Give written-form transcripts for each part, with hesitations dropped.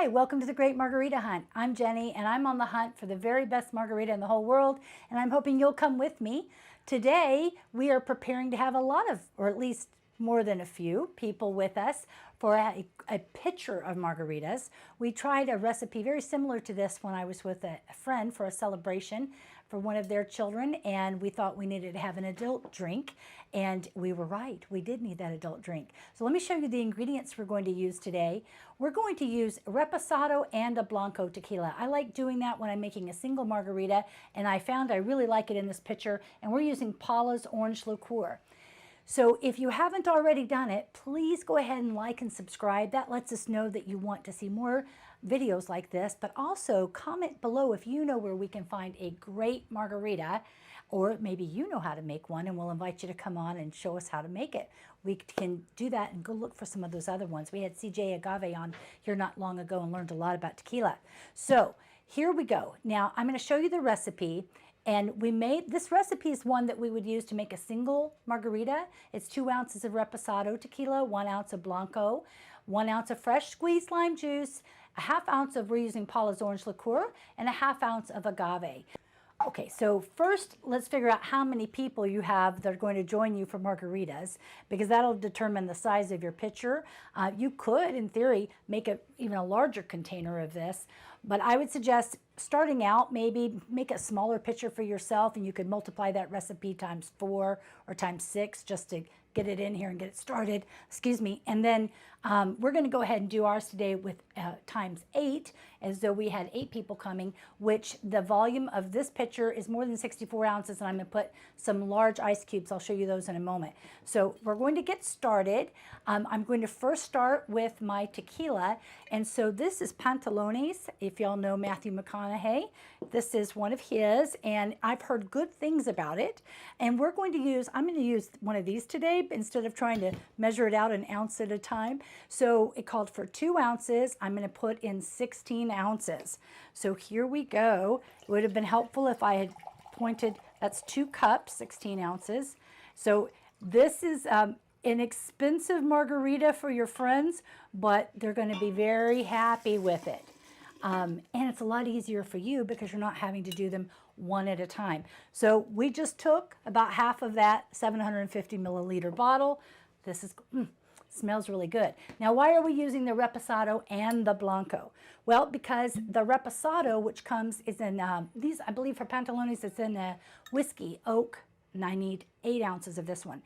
Hi, welcome to the Great Margarita Hunt. I'm Jenny and I'm on the hunt for the very best margarita in the whole world, and I'm hoping you'll come with me. Today we are preparing to have a lot of, or at least more than a few people with us for a pitcher of margaritas. We tried a recipe very similar to this when I was with a friend for a celebration for one of their children, and we thought we needed to have an adult drink, and we were right. We did need that adult drink. So let me show you the ingredients we're going to use today. We're going to use Reposado and a Blanco Tequila. I like doing that when I'm making a single margarita, and I found I really like it in this pitcher, and we're using Paula's orange liqueur. So if you haven't already done it, please go ahead and like and subscribe. That lets us know that you want to see more videos like this, but also comment below if you know where we can find a great margarita, or maybe you know how to make one and we'll invite you to come on and show us how to make it. We can do that and go look for some of those other ones. We had CJ Agave on here not long ago and learned a lot about tequila. So here we go. Now I'm going to show you the recipe. And we made, this recipe is one that we would use to make a single margarita. It's 2 ounces of Reposado tequila, 1 ounce of Blanco, 1 ounce of fresh squeezed lime juice, a ½ ounce of, we're using Paula's orange liqueur, and a ½ ounce of agave. Okay, so first let's figure out how many people you have that are going to join you for margaritas, because that'll determine the size of your pitcher. You could, in theory, make even a larger container of this, but I would suggest starting out, maybe make a smaller pitcher for yourself, and you could multiply that recipe times 4 or times 6 just to get it in here and get it started, excuse me. And then we're going to go ahead and do ours today with times 8, as though we had 8 people coming, which the volume of this pitcher is more than 64 ounces, and I'm going to put some large ice cubes. I'll show you those in a moment. So we're going to get started. I'm going to first start with my tequila, and so this is Pantalones. If y'all know Matthew McConaughey, this is one of his, and I've heard good things about it. And we're going to use, I'm going to use one of these today instead of trying to measure it out an ounce at a time. So it called for 2 ounces. I'm going to put in 16 ounces. So here we go. It would have been helpful if I had pointed, that's 2 cups, 16 ounces. So this is an expensive margarita for your friends, but they're going to be very happy with it. And it's a lot easier for you because you're not having to do them one at a time. So we just took about half of that 750 milliliter bottle. This is, smells really good. Now, why are we using the Reposado and the Blanco? Well, because the Reposado, which comes, is in these, I believe for Pantalones, it's in a whiskey oak, and I need 8 ounces of this one,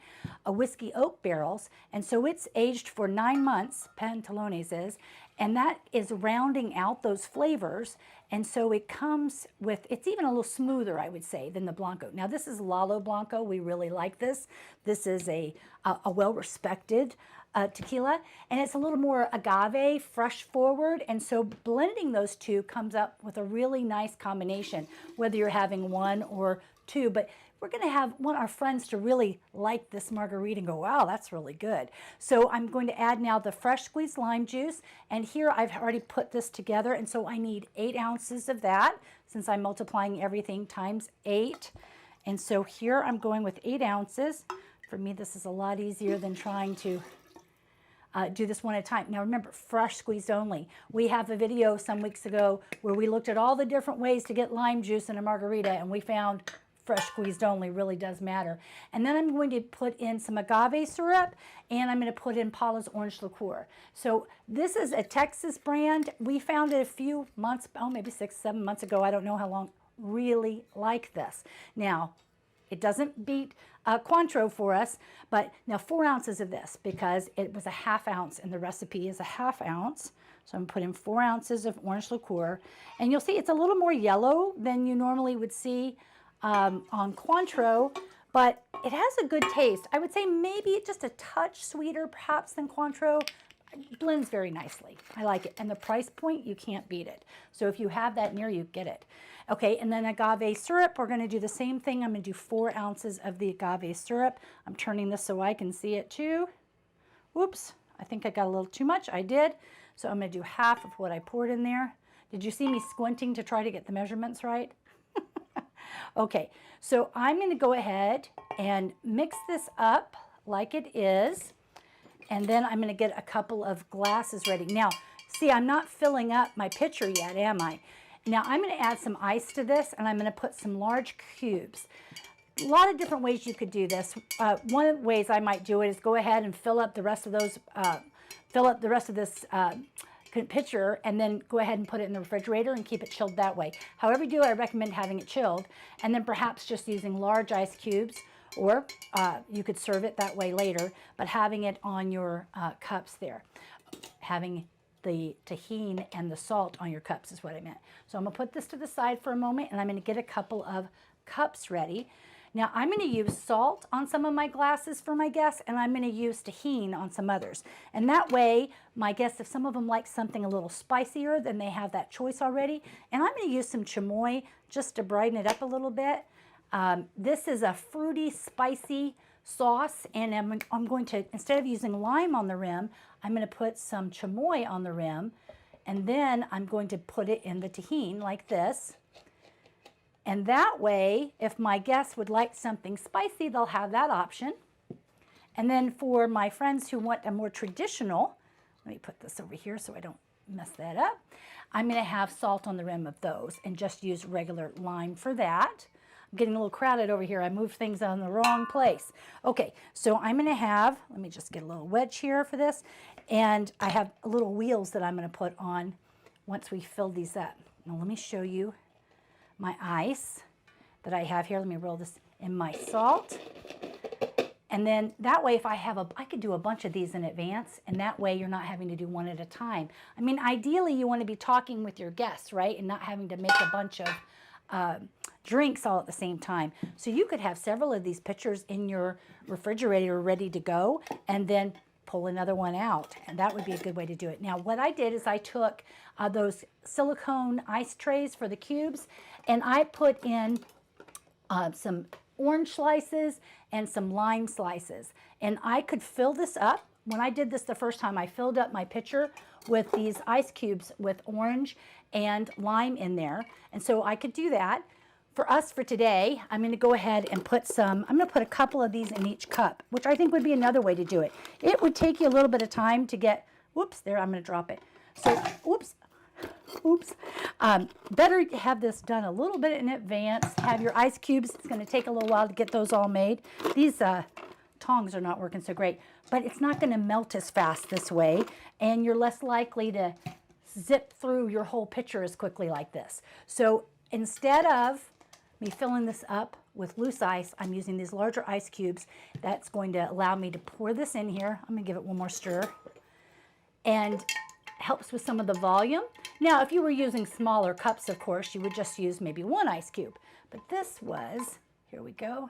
a whiskey oak barrels, and so it's aged for 9 months, Pantalones is, and that is rounding out those flavors, and so it comes with, it's even a little smoother, I would say, than the Blanco. Now this is Lalo Blanco. We really like this. This is a well-respected tequila, and it's a little more agave, fresh forward, and so blending those two comes up with a really nice combination, whether you're having 1 or 2, but we're going to want our friends to really like this margarita and go, wow, that's really good. So I'm going to add now the fresh squeezed lime juice, and here I've already put this together, and so I need 8 ounces of that, since I'm multiplying everything times 8. And so here I'm going with 8 ounces. For me, this is a lot easier than trying to do this one at a time. Now remember, fresh squeezed only. We have a video some weeks ago where we looked at all the different ways to get lime juice in a margarita, and we found fresh squeezed only really does matter. And then I'm going to put in some agave syrup, and I'm going to put in Paula's orange liqueur. So this is a Texas brand. We found it a few months, oh, maybe 6, 7 months ago. I don't know how long. Really like this. Now, it doesn't beat Cointreau for us, but now 4 ounces of this, because it was a ½ ounce and the recipe is a ½ ounce. So I'm putting 4 ounces of orange liqueur, and you'll see it's a little more yellow than you normally would see on Cointreau, but it has a good taste. I would say maybe just a touch sweeter perhaps than Cointreau. It blends very nicely. I like it. And the price point, you can't beat it. So if you have that near you, get it. Okay, and then agave syrup, we're going to do the same thing. I'm going to do 4 ounces of the agave syrup. I'm turning this so I can see it too. Whoops, I think I got a little too much. I did. So I'm going to do half of what I poured in there. Did you see me squinting to try to get the measurements right? Okay, so I'm going to go ahead and mix this up like it is, and then I'm going to get a couple of glasses ready. Now, See, I'm not filling up my pitcher yet, am I? Now I'm going to add some ice to this, and I'm going to put some large cubes. A lot of different ways you could do this. One of the ways I might do it is go ahead and fill up the rest of those, this pitcher, and then go ahead and put it in the refrigerator and keep it chilled that way. However you do it, I recommend having it chilled, and then perhaps just using large ice cubes, or you could serve it that way later, but having it on your cups there. Having the tahini and the salt on your cups is what I meant. So I'm going to put this to the side for a moment, and I'm going to get a couple of cups ready. Now I'm going to use salt on some of my glasses for my guests, and I'm going to use tahini on some others. And that way, my guests, if some of them like something a little spicier, then they have that choice already. And I'm going to use some chamoy just to brighten it up a little bit. This is a fruity, spicy sauce, and I'm going to, instead of using lime on the rim, I'm going to put some chamoy on the rim, and then I'm going to put it in the tahini like this. And that way, if my guests would like something spicy, they'll have that option. And then for my friends who want a more traditional, let me put this over here so I don't mess that up. I'm going to have salt on the rim of those and just use regular lime for that. I'm getting a little crowded over here. I moved things on the wrong place. Okay, so I'm going to have, let me just get a little wedge here for this. And I have little wheels that I'm going to put on once we fill these up. Now let me show you my ice that I have here. Let me roll this in my salt. And then that way, if I could do a bunch of these in advance, and that way you're not having to do one at a time. I mean, ideally you want to be talking with your guests, right? And not having to make a bunch of drinks all at the same time. So you could have several of these pitchers in your refrigerator ready to go, and then pull another one out, and that would be a good way to do it. Now what I did is I took those silicone ice trays for the cubes, and I put in some orange slices and some lime slices, and I could fill this up. When I did this the first time, I filled up my pitcher with these ice cubes with orange and lime in there, and so I could do that. For us for today, I'm going to go ahead and put I'm going to put a couple of these in each cup, which I think would be another way to do it. It would take you a little bit of time to get, whoops, there, I'm going to drop it. So, whoops, better have this done a little bit in advance. Have your ice cubes. It's going to take a little while to get those all made. These tongs are not working so great, but it's not going to melt as fast this way, and you're less likely to zip through your whole pitcher as quickly like this. So instead of me filling this up with loose ice, I'm using these larger ice cubes. That's going to allow me to pour this in here. I'm going to give it one more stir, and helps with some of the volume. Now, if you were using smaller cups, of course, you would just use maybe one ice cube. But this was, here we go.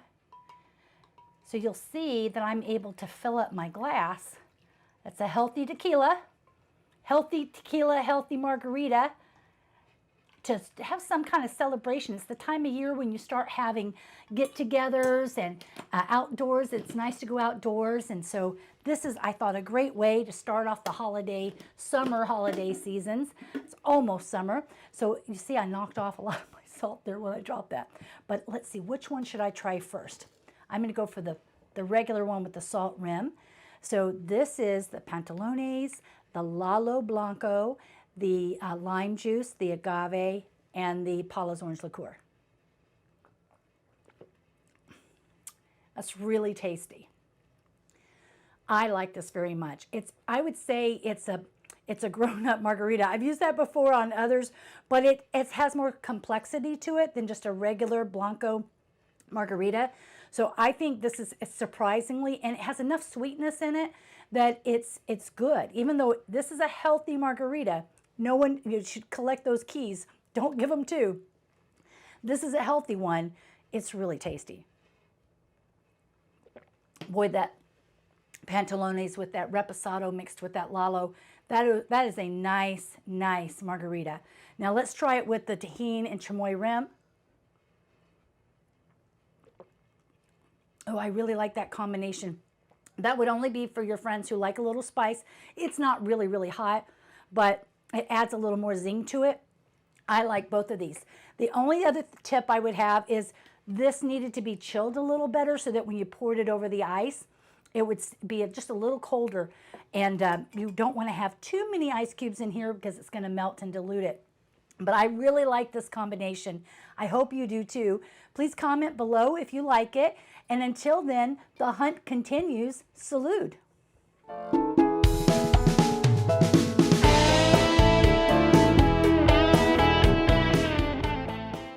So you'll see that I'm able to fill up my glass. That's a healthy tequila, healthy margarita, to have some kind of celebration. It's the time of year when you start having get-togethers and outdoors. It's nice to go outdoors, and so this is, I thought, a great way to start off the summer holiday seasons. It's almost summer, so you see I knocked off a lot of my salt there when I dropped that. But let's see, which one should I try first? I'm going to go for the regular one with the salt rim. So this is the Pantalones, the Lalo Blanco, the lime juice, the Agave, and the Paula's orange liqueur. That's really tasty. I like this very much. I would say it's a grown-up margarita. I've used that before on others, but it has more complexity to it than just a regular Blanco margarita. So I think this is surprisingly, and it has enough sweetness in it that it's good. Even though this is a healthy margarita, you should collect those keys. Don't give them two. This is a healthy one. It's really tasty. Boy, that Pantalones with that Reposado mixed with that Lalo, that is a nice margarita. Now let's try it with the tahini and chamoy rim. Oh, I really like that combination. That would only be for your friends who like a little spice. It's not really hot, but it adds a little more zing to it. I like both of these. The only other tip I would have is this needed to be chilled a little better so that when you poured it over the ice, it would be just a little colder. And you don't want to have too many ice cubes in here because it's going to melt and dilute it. But I really like this combination. I hope you do too. Please comment below if you like it. And until then, the hunt continues. Salute.